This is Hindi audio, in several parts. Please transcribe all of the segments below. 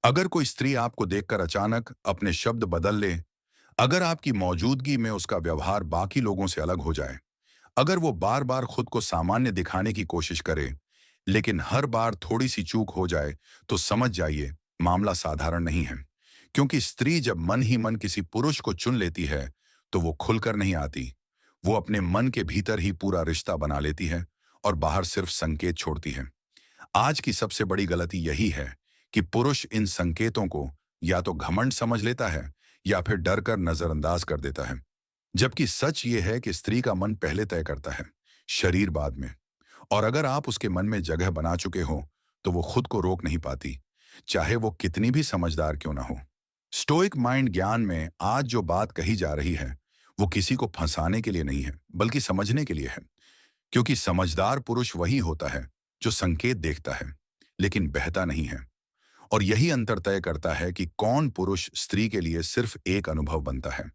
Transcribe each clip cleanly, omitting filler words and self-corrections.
अगर कोई स्त्री आपको देखकर अचानक अपने शब्द बदल ले, अगर आपकी मौजूदगी में उसका व्यवहार बाकी लोगों से अलग हो जाए, अगर वो बार बार खुद को सामान्य दिखाने की कोशिश करे, लेकिन हर बार थोड़ी सी चूक हो जाए, तो समझ जाइए मामला साधारण नहीं है। क्योंकि स्त्री जब मन ही मन किसी पुरुष को चुन लेती है, तो वो खुलकर नहीं आती। वो अपने मन के भीतर ही पूरा रिश्ता बना लेती है और बाहर सिर्फ संकेत छोड़ती है। आज की सबसे बड़ी गलती यही है कि पुरुष इन संकेतों को या तो घमंड समझ लेता है या फिर डर कर नजरअंदाज कर देता है। जबकि सच ये है कि स्त्री का मन पहले तय करता है, शरीर बाद में। और अगर आप उसके मन में जगह बना चुके हो, तो वो खुद को रोक नहीं पाती, चाहे वो कितनी भी समझदार क्यों ना हो। स्टोइक माइंड ज्ञान में आज जो बात कही जा रही है, वो किसी को फंसाने के लिए नहीं है, बल्कि समझने के लिए है। क्योंकि समझदार पुरुष वही होता है जो संकेत देखता है, लेकिन बहता नहीं है। और यही अंतर तय करता है कि कौन पुरुष स्त्री के लिए सिर्फ एक अनुभव बनता है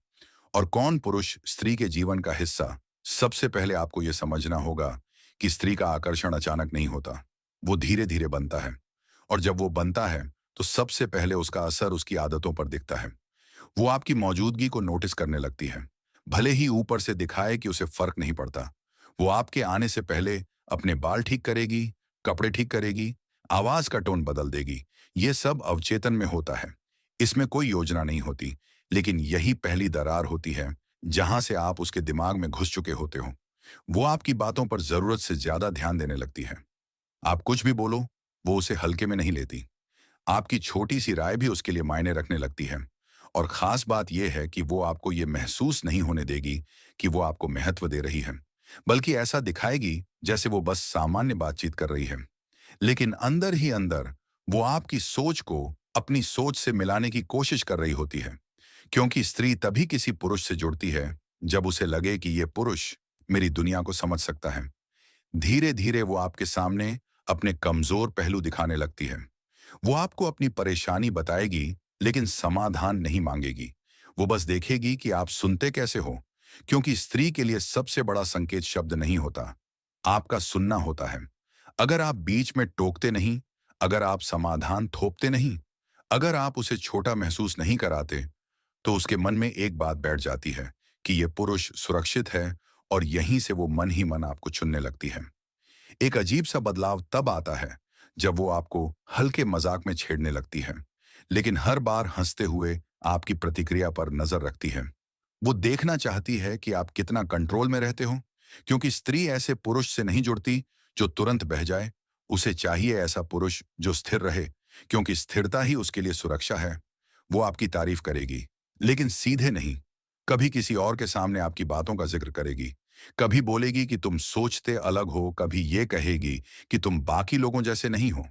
और कौन पुरुष स्त्री के जीवन का हिस्सा। सबसे पहले आपको यह समझना होगा कि स्त्री का आकर्षण अचानक नहीं होता, वो धीरे धीरे बनता है। और जब वो बनता है, तो सबसे पहले उसका असर उसकी आदतों पर दिखता है। वो आपकी मौजूदगी को नोटिस करने लगती है, भले ही ऊपर से दिखाए कि उसे फर्क नहीं पड़ता। वो आपके आने से पहले अपने बाल ठीक करेगी, कपड़े ठीक करेगी, आवाज का टोन बदल देगी। ये सब अवचेतन में होता है, इसमें कोई योजना नहीं होती। लेकिन यही पहली दरार होती है, जहां से आप उसके दिमाग में घुस चुके होते हो। वो आपकी बातों पर जरूरत से ज्यादा ध्यान देने लगती है। आप कुछ भी बोलो, वो उसे हल्के में नहीं लेती। आपकी छोटी सी राय भी उसके लिए मायने रखने लगती है। और खास बात यह है कि वो आपको ये महसूस नहीं होने देगी कि वो आपको महत्व दे रही है, बल्कि ऐसा दिखाएगी जैसे वो बस सामान्य बातचीत कर रही है। लेकिन अंदर ही अंदर वो आपकी सोच को अपनी सोच से मिलाने की कोशिश कर रही होती है। क्योंकि स्त्री तभी किसी पुरुष से जुड़ती है जब उसे लगे कि ये पुरुष मेरी दुनिया को समझ सकता है। धीरे धीरे वो आपके सामने अपने कमजोर पहलू दिखाने लगती है। वो आपको अपनी परेशानी बताएगी, लेकिन समाधान नहीं मांगेगी। वो बस देखेगी कि आप सुनते कैसे हो। क्योंकि स्त्री के लिए सबसे बड़ा संकेत शब्द नहीं होता, आपका सुनना होता है। अगर आप बीच में टोकते नहीं, अगर आप समाधान थोपते नहीं, अगर आप उसे छोटा महसूस नहीं कराते, तो उसके मन में एक बात बैठ जाती है कि यह पुरुष सुरक्षित है। और यहीं से वो मन ही मन आपको चुनने लगती है। एक अजीब सा बदलाव तब आता है जब वो आपको हल्के मजाक में छेड़ने लगती है, लेकिन हर बार हंसते हुए आपकी प्रतिक्रिया पर नजर रखती है। वो देखना चाहती है कि आप कितना कंट्रोल में रहते हो। क्योंकि स्त्री ऐसे पुरुष से नहीं जुड़ती जो तुरंत बह जाए। उसे चाहिए ऐसा पुरुष जो स्थिर रहे, क्योंकि स्थिरता ही उसके लिए सुरक्षा है। वो आपकी तारीफ करेगी, लेकिन सीधे नहीं। कभी किसी और के सामने आपकी बातों का जिक्र करेगी, कभी बोलेगी कि तुम सोचते अलग हो, कभी ये कहेगी कि तुम बाकी लोगों जैसे नहीं हो।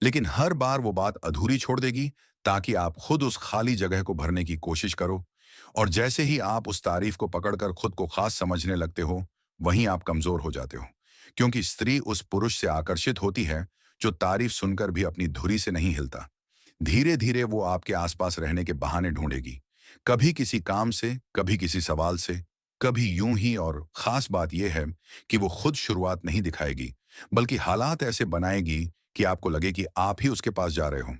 लेकिन हर बार वो बात अधूरी छोड़ देगी, ताकि आप खुद उस खाली जगह को भरने की कोशिश करो। और जैसे ही आप उस तारीफ को पकड़कर खुद को खास समझने लगते हो, वहीं आप कमजोर हो जाते हो। क्योंकि स्त्री उस पुरुष से आकर्षित होती है जो तारीफ सुनकर भी अपनी धुरी से नहीं हिलता। धीरे धीरे वो आपके आसपास रहने के बहाने ढूंढेगी, कभी किसी काम से, कभी किसी सवाल से, कभी यूं ही। और खास बात यह है कि वो खुद शुरुआत नहीं दिखाएगी, बल्कि हालात ऐसे बनाएगी कि आपको लगे कि आप ही उसके पास जा रहे हो।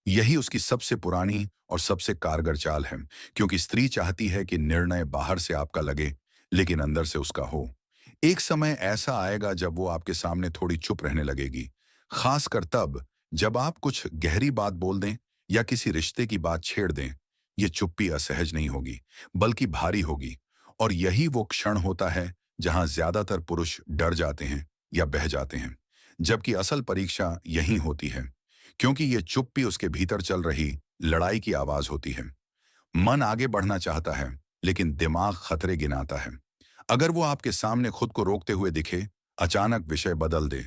यही उसकी सबसे पुरानी और सबसे कारगर चाल है। क्योंकि स्त्री चाहती है कि निर्णय बाहर से आपका लगे, लेकिन अंदर से उसका हो। एक समय ऐसा आएगा जब वो आपके सामने थोड़ी चुप रहने लगेगी, खासकर तब जब आप कुछ गहरी बात बोल दें या किसी रिश्ते की बात छेड़ दें। ये चुप्पी असहज नहीं होगी, बल्कि भारी होगी। और यही वो क्षण होता है जहां ज्यादातर पुरुष डर जाते हैं या बह जाते हैं। जबकि असल परीक्षा यही होती है। क्योंकि ये चुप्पी उसके भीतर चल रही लड़ाई की आवाज होती है। मन आगे बढ़ना चाहता है, लेकिन दिमाग खतरे गिनाता है। अगर वो आपके सामने खुद को रोकते हुए दिखे, अचानक विषय बदल दे,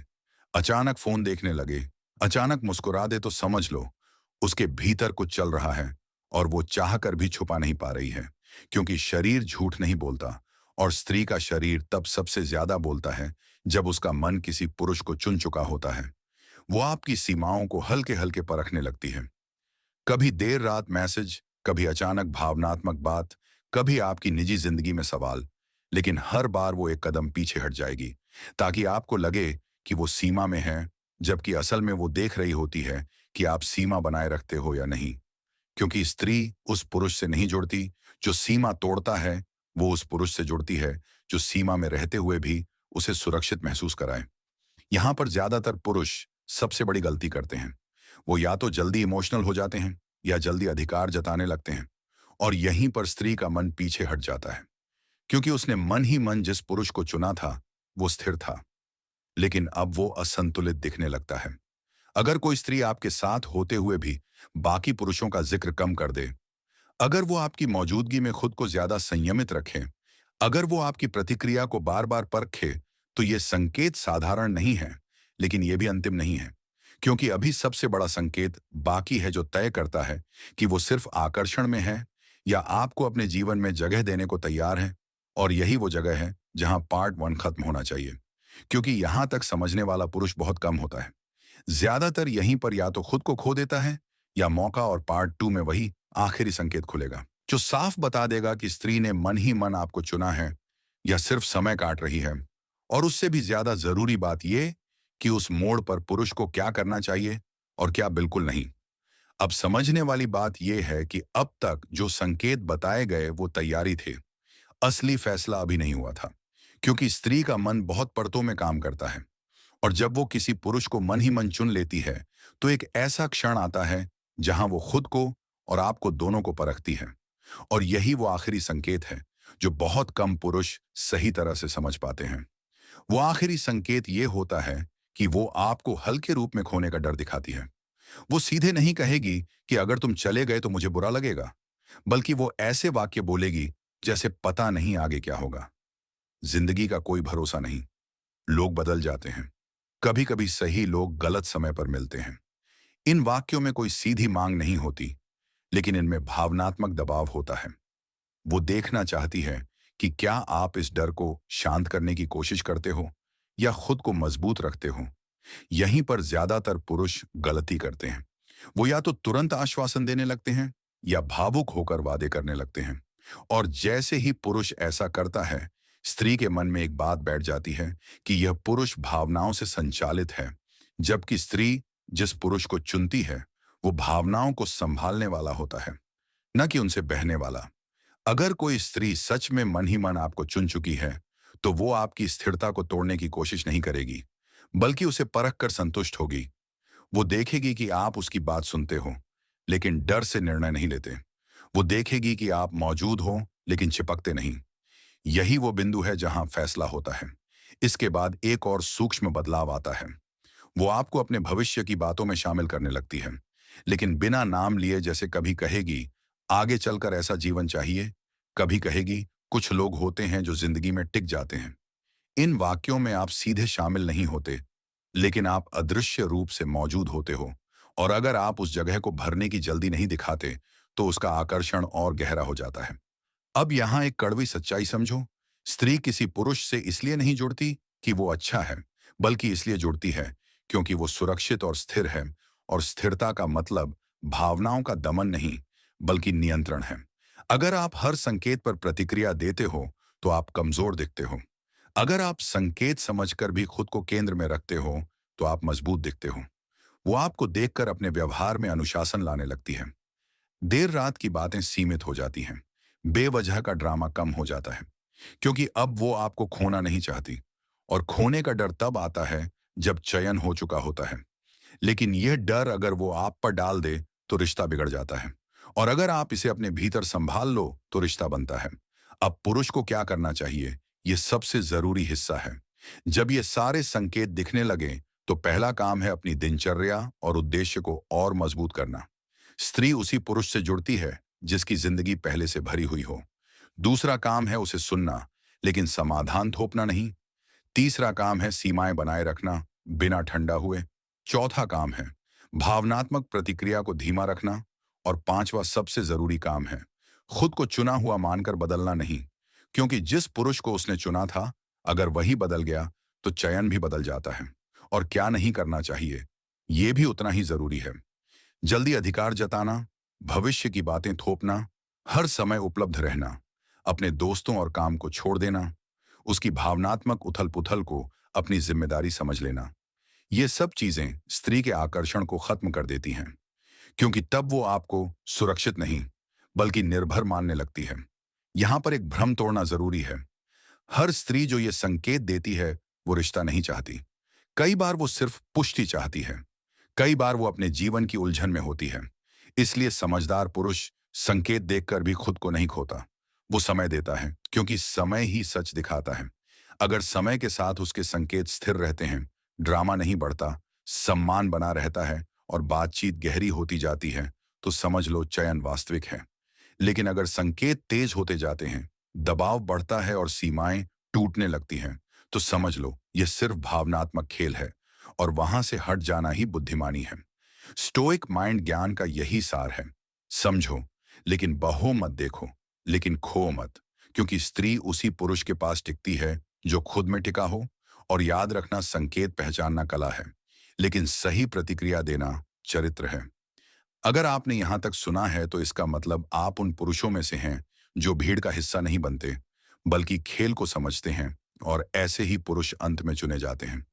अचानक फोन देखने लगे, अचानक मुस्कुरा दे, तो समझ लो उसके भीतर कुछ चल रहा है। और वो चाहकर भी छुपा नहीं पा रही है। क्योंकि शरीर झूठ नहीं बोलता, और स्त्री का शरीर तब सबसे ज्यादा बोलता है जब उसका मन किसी पुरुष को चुन चुका होता है। वो आपकी सीमाओं को हल्के हल्के परखने लगती है। कभी देर रात मैसेज, कभी अचानक भावनात्मक बात, कभी आपकी निजी जिंदगी में सवाल। लेकिन हर बार वो एक कदम पीछे हट जाएगी, ताकि आपको लगे कि वो सीमा में है, जबकि असल में वो देख रही होती है कि आप सीमा बनाए रखते हो या नहीं, क्योंकि स्त्री उस पुरुष से नहीं जुड़ती जो सीमा तोड़ता है, वो उस पुरुष से जुड़ती है जो सीमा में रहते हुए भी उसे सुरक्षित महसूस कराए। यहाँ पर ज्यादातर पुरुष सबसे बड़ी गलती करते हैं। वो या तो जल्दी इमोशनल हो जाते हैं या जल्दी अधिकार जताने लगते हैं, और यहीं पर स्त्री का मन पीछे हट जाता है, क्योंकि उसने मन ही मन जिस पुरुष को चुना था वो स्थिर था, लेकिन अब वो असंतुलित दिखने लगता है। अगर कोई स्त्री आपके साथ होते हुए भी बाकी पुरुषों का जिक्र कम कर दे, अगर वो आपकी मौजूदगी में खुद को ज्यादा संयमित रखें, अगर वो आपकी प्रतिक्रिया को बार बार परखे, तो ये संकेत साधारण नहीं है, लेकिन ये भी अंतिम नहीं है, क्योंकि अभी सबसे बड़ा संकेत बाकी है जो तय करता है कि वो सिर्फ आकर्षण में है या आपको अपने जीवन में जगह देने को तैयार है। और यही वो जगह है जहां पार्ट 1 खत्म होना चाहिए, क्योंकि यहां तक समझने वाला पुरुष बहुत कम होता है। ज्यादातर यहीं पर या तो खुद को खो देता है या मौका, और पार्ट 2 में वही आखिरी संकेत खुलेगा जो साफ बता देगा कि स्त्री ने मन ही मन आपको चुना है या सिर्फ समय काट रही है। और उससे भी ज्यादा जरूरी बात यह कि उस मोड़ पर पुरुष को क्या करना चाहिए और क्या बिल्कुल नहीं। अब समझने वाली बात यह है कि अब तक जो संकेत बताए गए वो तैयारी थे, असली फैसला अभी नहीं हुआ था, क्योंकि स्त्री का मन बहुत परतों में काम करता है। और जब वो किसी पुरुष को मन ही मन चुन लेती है, तो एक ऐसा क्षण आता है जहां वो खुद को और आपको दोनों को परखती है। और यही वो आखिरी संकेत है जो बहुत कम पुरुष सही तरह से समझ पाते हैं। वो आखिरी संकेत ये होता है कि वो आपको हल्के रूप में खोने का डर दिखाती है। वो सीधे नहीं कहेगी कि अगर तुम चले गए तो मुझे बुरा लगेगा, बल्कि वो ऐसे वाक्य बोलेगी जैसे पता नहीं आगे क्या होगा। जिंदगी का कोई भरोसा नहीं, लोग बदल जाते हैं, कभी कभी सही लोग गलत समय पर मिलते हैं। इन वाक्यों में कोई सीधी मांग नहीं होती, लेकिन इनमें भावनात्मक दबाव होता है। वो देखना चाहती है कि क्या आप इस डर को शांत करने की कोशिश करते हो या खुद को मजबूत रखते हो। यहीं पर ज्यादातर पुरुष गलती करते हैं। वो या तो तुरंत आश्वासन देने लगते हैं या भावुक होकर वादे करने लगते हैं। और जैसे ही पुरुष ऐसा करता है, स्त्री के मन में एक बात बैठ जाती है कि यह पुरुष भावनाओं से संचालित है, जबकि स्त्री जिस पुरुष को चुनती है वो भावनाओं को संभालने वाला होता है, न कि उनसे बहने वाला। अगर कोई स्त्री सच में मन ही मन आपको चुन चुकी है, तो वो आपकी स्थिरता को तोड़ने की कोशिश नहीं करेगी, बल्कि उसे परख कर संतुष्ट होगी। वो देखेगी कि आप उसकी बात सुनते हो, लेकिन डर से निर्णय नहीं लेते। वो देखेगी कि आप मौजूद हो, लेकिन चिपकते नहीं। यही वो बिंदु है जहां फैसला होता है। इसके बाद एक और सूक्ष्म बदलाव आता है। वो आपको अपने भविष्य की बातों में शामिल करने लगती है, लेकिन बिना नाम लिए। जैसे कभी कहेगी आगे चलकर ऐसा जीवन चाहिए, कभी कहेगी कुछ लोग होते हैं जो जिंदगी में टिक जाते हैं। इन वाक्यों में आप सीधे शामिल नहीं होते, लेकिन आप अदृश्य रूप से मौजूद होते हो। और अगर आप उस जगह को भरने की जल्दी नहीं दिखाते, तो उसका आकर्षण और गहरा हो जाता है। अब यहां एक कड़वी सच्चाई समझो। स्त्री किसी पुरुष से इसलिए नहीं जुड़ती कि वो अच्छा है, बल्कि इसलिए जुड़ती है क्योंकि वो सुरक्षित और स्थिर है। और स्थिरता का मतलब भावनाओं का दमन नहीं, बल्कि नियंत्रण है। अगर आप हर संकेत पर प्रतिक्रिया देते हो, तो आप कमजोर दिखते हो। अगर आप संकेत समझकर भी खुद को केंद्र में रखते हो, तो आप मजबूत दिखते हो। वो आपको देखकर अपने व्यवहार में अनुशासन लाने लगती है। देर रात की बातें सीमित हो जाती हैं। बेवजह का ड्रामा कम हो जाता है, क्योंकि अब वो आपको खोना नहीं चाहती। और खोने का डर तब आता है जब चयन हो चुका होता है। लेकिन यह डर अगर वो आप पर डाल दे, तो रिश्ता बिगड़ जाता है। और अगर आप इसे अपने भीतर संभाल लो, तो रिश्ता बनता है। अब पुरुष को क्या करना चाहिए, यह सबसे जरूरी हिस्सा है। जब ये सारे संकेत दिखने लगे, तो पहला काम है अपनी दिनचर्या और उद्देश्य को और मजबूत करना। स्त्री उसी पुरुष से जुड़ती है जिसकी जिंदगी पहले से भरी हुई हो। दूसरा काम है उसे सुनना, लेकिन समाधान थोपना नहीं। तीसरा काम है सीमाएं बनाए रखना, बिना ठंडा हुए। चौथा काम है भावनात्मक प्रतिक्रिया को धीमा रखना। और पांचवा सबसे जरूरी काम है खुद को चुना हुआ मानकर बदलना नहीं, क्योंकि जिस पुरुष को उसने चुना था, अगर वही बदल गया, तो चयन भी बदल जाता है। और क्या नहीं करना चाहिए, यह भी उतना ही जरूरी है। जल्दी अधिकार जताना, भविष्य की बातें थोपना, हर समय उपलब्ध रहना, अपने दोस्तों और काम को छोड़ देना, उसकी भावनात्मक उथल पुथल को अपनी जिम्मेदारी समझ लेना। ये सब चीजें स्त्री के आकर्षण को खत्म कर देती हैं, क्योंकि तब वो आपको सुरक्षित नहीं, बल्कि निर्भर मानने लगती है। यहां पर एक भ्रम तोड़ना जरूरी है। हर स्त्री जो ये संकेत देती है, वो रिश्ता नहीं चाहती। कई बार वो सिर्फ पुष्टि चाहती है। कई बार वो अपने जीवन की उलझन में होती है। इसलिए समझदार पुरुष संकेत देखकर भी खुद को नहीं खोता। वो समय देता है, क्योंकि समय ही सच दिखाता है। अगर समय के साथ उसके संकेत स्थिर रहते हैं, ड्रामा नहीं बढ़ता, सम्मान बना रहता है और बातचीत गहरी होती जाती है, तो समझ लो चयन वास्तविक है। लेकिन अगर संकेत तेज होते जाते हैं, दबाव बढ़ता है और सीमाएं टूटने लगती हैं, तो समझ लो यह सिर्फ भावनात्मक खेल है और वहां से हट जाना ही बुद्धिमानी है। स्टोइक माइंड ज्ञान का यही सार है। समझो, लेकिन बहो मत, देखो लेकिन खो मत। क्योंकि स्त्री उसी पुरुष के पास टिकती है जो खुद में टिका हो। और याद रखना, संकेत पहचानना कला है, लेकिन सही प्रतिक्रिया देना चरित्र है। अगर आपने यहां तक सुना है, तो इसका मतलब आप उन पुरुषों में से हैं जो भीड़ का हिस्सा नहीं बनते, बल्कि खेल को समझते हैं, और ऐसे ही पुरुष अंत में चुने जाते हैं।